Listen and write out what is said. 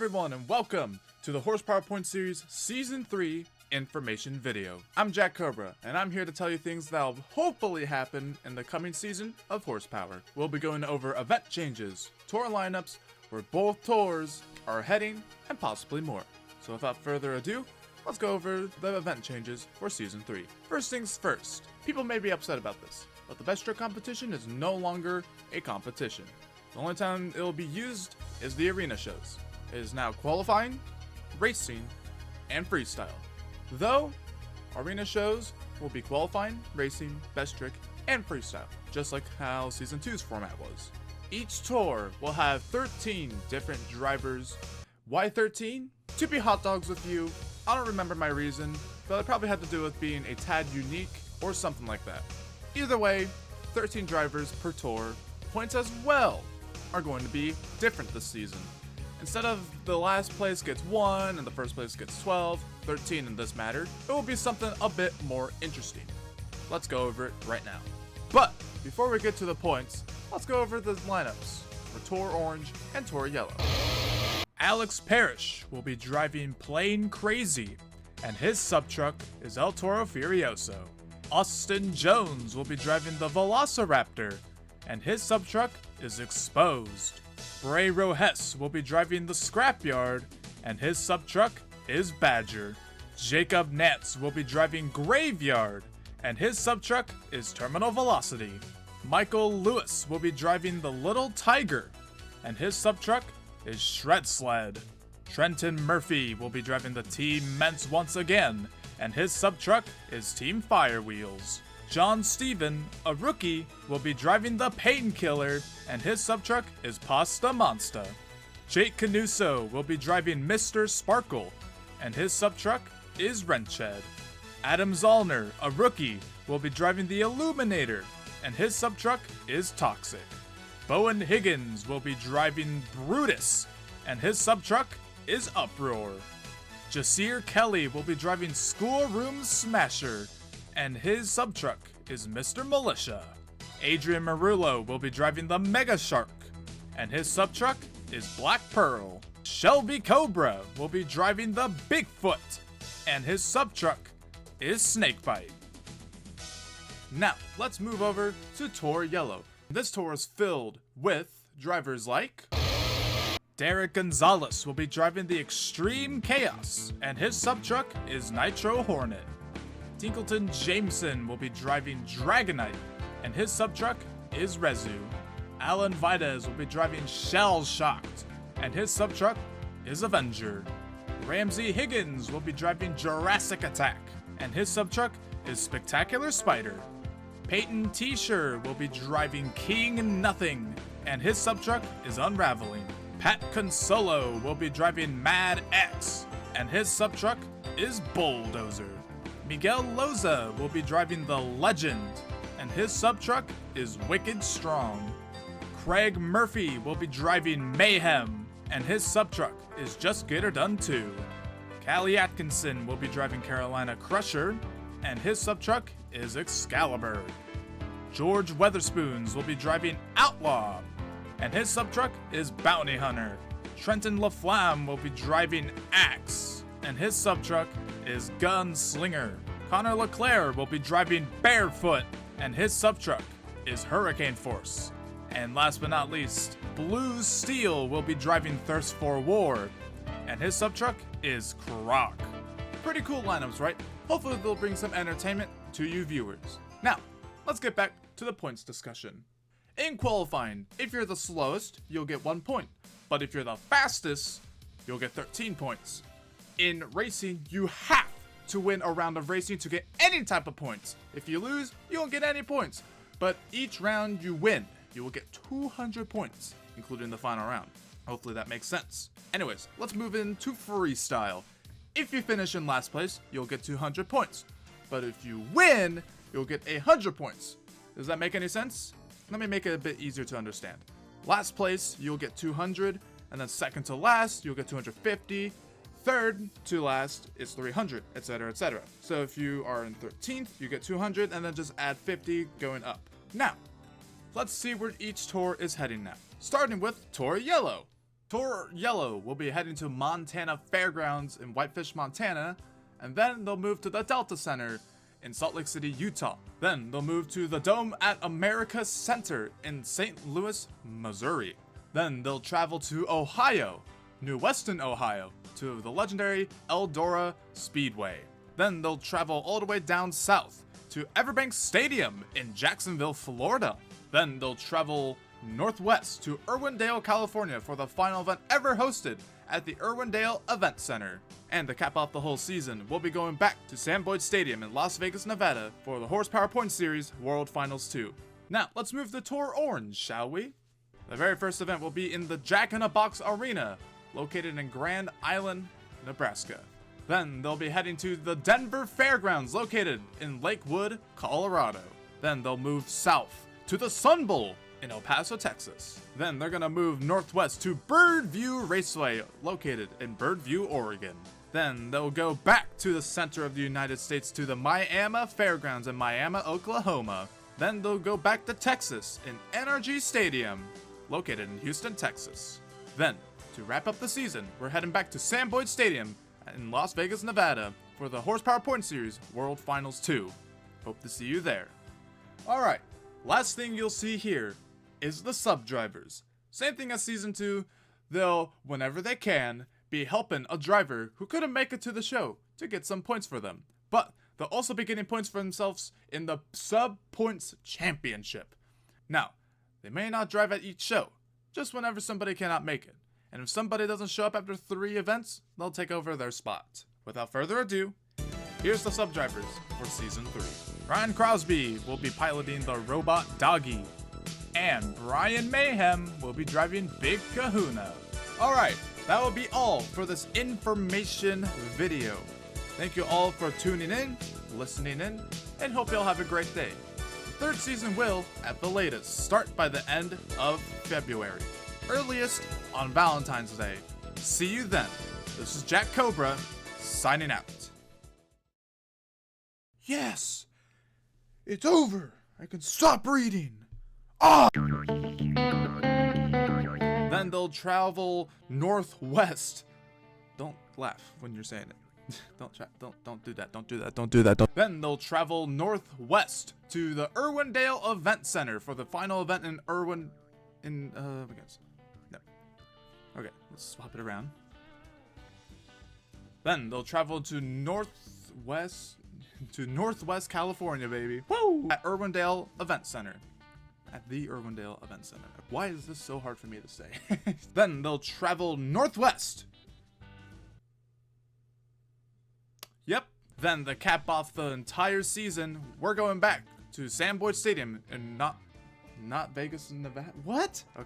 everyone, and welcome to the Horsepower Point Series Season 3 information video. I'm Jack Cobra, and I'm here to tell you things that'll hopefully happen in the coming season of Horsepower. We'll be going over event changes, tour lineups, where both tours are heading, and possibly more. So without further ado, let's go over the event changes for Season 3. First things first, people may be upset about this, but the Best Trick competition is no longer a competition. The only time it will be used is the arena shows. It is now qualifying, racing, and freestyle. Though, arena shows will be qualifying, racing, best trick, and freestyle, just like how Season 2's format was. Each tour will have 13 different drivers. Why 13? To be hot dogs with you. I don't remember my reason, but it probably had to do with being a tad unique or something like that. Either way, 13 drivers per tour. Points as well are going to be different this season. Instead of the last place gets 1 and the first place gets 12, 13 in this matter, it will be something a bit more interesting. Let's go over it right now. But before we get to the points, let's go over the lineups for Tour Orange and Tour Yellow. Alex Parrish will be driving Plane Crazy, and his sub-truck is El Toro Furioso. Austin Jones will be driving the Velociraptor, and his sub-truck is Exposed. Bray Rohes will be driving the Scrapyard, and his sub-truck is Badger. Jacob Nance will be driving Graveyard, and his sub-truck is Terminal Velocity. Michael Lewis will be driving the Little Tiger, and his sub-truck is Shred Sled. Trenton Murphy will be driving the Team Mentz once again, and his sub-truck is Team Firewheels. John Steven, a rookie, will be driving the Painkiller, and his sub-truck is Pasta Monster. Jake Canuso will be driving Mr. Sparkle, and his sub-truck is Wrenched. Adam Zollner, a rookie, will be driving the Illuminator, and his sub-truck is Toxic. Bowen Higgins will be driving Brutus, and his sub-truck is Uproar. Jasir Kelly will be driving Schoolroom Smasher, and his sub-truck is Mr. Militia. Adrian Marullo will be driving the Mega Shark, and his sub-truck is Black Pearl. Shelby Cobra will be driving the Bigfoot, and his sub-truck is Snakebite. Now, let's move over to Tour Yellow. This tour is filled with drivers like Derek Gonzalez will be driving the Extreme Chaos, and his sub-truck is Nitro Hornet. Tinkleton Jameson will be driving Dragonite, and his sub-truck is Rezu. Alan Vides will be driving Shell Shocked, and his sub-truck is Avenger. Ramsey Higgins will be driving Jurassic Attack, and his sub-truck is Spectacular Spider. Peyton T-Shirt will be driving King Nothing, and his sub-truck is Unraveling. Pat Consolo will be driving Mad X, and his sub-truck is Bulldozer. Miguel Loza will be driving the Legend, and his sub-truck is Wicked Strong. Craig Murphy will be driving Mayhem, and his sub-truck is Just Get Her Done 2. Callie Atkinson will be driving Carolina Crusher, and his sub-truck is Excalibur. George Weatherspoons will be driving Outlaw, and his sub-truck is Bounty Hunter. Trenton LaFlamme will be driving Axe, and his sub-truck is Gunslinger. Connor Leclerc will be driving Barefoot, and his sub-truck is Hurricane Force. And last but not least, Blue Steel will be driving Thirst for War, and his sub-truck is Croc. Pretty cool lineups, right? Hopefully they'll bring some entertainment to you viewers. Now, let's get back to the points discussion. In qualifying, if you're the slowest, you'll get 1 point, but if you're the fastest, you'll get 13 points. In racing, you have to win a round of racing to get any type of points. If you lose, you won't get any points. But each round you win, you will get 200 points, including the final round. Hopefully that makes sense. Anyways, let's move into freestyle. If you finish in last place, you'll get 200 points. But if you win, you'll get 100 points. Does that make any sense? Let me make it a bit easier to understand. Last place, you'll get 200, and then second to last, you'll get 250. Third to last is 300, etc., etc. So if you are in 13th, you get 200, and then just add 50 going up. Now, let's see where each tour is heading now. Starting with Tour Yellow. Tour Yellow will be heading to Montana Fairgrounds in Whitefish, Montana, and then they'll move to the Delta Center in Salt Lake City, Utah. Then they'll move to the Dome at America Center in St. Louis, Missouri. Then they'll travel to Ohio, New Weston, Ohio, to the legendary Eldora Speedway. Then they'll travel all the way down south to Everbank Stadium in Jacksonville, Florida. Then they'll travel northwest to Irwindale, California for the final event ever hosted at the Irwindale Event Center. And to cap off the whole season, we'll be going back to Sam Boyd Stadium in Las Vegas, Nevada for the Horsepower Point Series World Finals 2. Now, let's move to Tour Orange, shall we? The very first event will be in the Jack in a Box Arena, located in Grand Island, Nebraska. Then they'll be heading to the Denver Fairgrounds, located in Lakewood, Colorado. Then they'll move south to the Sun Bowl in El Paso, Texas. Then they're gonna move northwest to Birdview Raceway, located in Birdview, Oregon. Then they'll go back to the center of the United States to the Miami Fairgrounds in Miami, Oklahoma. Then they'll go back to Texas in NRG Stadium, located in Houston, Texas. Then, to wrap up the season, we're heading back to Sam Boyd Stadium in Las Vegas, Nevada for the Horsepower Point Series World Finals 2. Hope to see you there. Alright, last thing you'll see here is the sub-drivers. Same thing as Season 2, they'll, whenever they can, be helping a driver who couldn't make it to the show to get some points for them. But they'll also be getting points for themselves in the Sub-Points Championship. Now, they may not drive at each show, just whenever somebody cannot make it. And if somebody doesn't show up after 3 events, they'll take over their spot. Without further ado, here's the sub-drivers for Season 3. Ryan Crosby will be piloting the Robot Doggy, and Brian Mayhem will be driving Big Kahuna. Alright, that will be all for this information video. Thank you all for tuning in, listening in, and hope you all have a great day. The 3rd season will, at the latest, start by the end of February. Earliest on Valentine's Day. See you then. This is Jack Cobra, signing out. Yes! It's over! I can stop reading! Ah! Then they'll travel northwest. Don't laugh when you're saying it. Don't do that. Then they'll travel northwest to the Irwindale Event Center for the final event in Okay, let's swap it around. Then they'll travel to northwest California, baby. Woo! At Irwindale Event Center. At the Irwindale Event Center. Why is this so hard for me to say? Then they'll travel northwest. Yep. Then to cap off the entire season, we're going back to Sam Boyd Stadium and not Vegas, Nevada. What? Okay.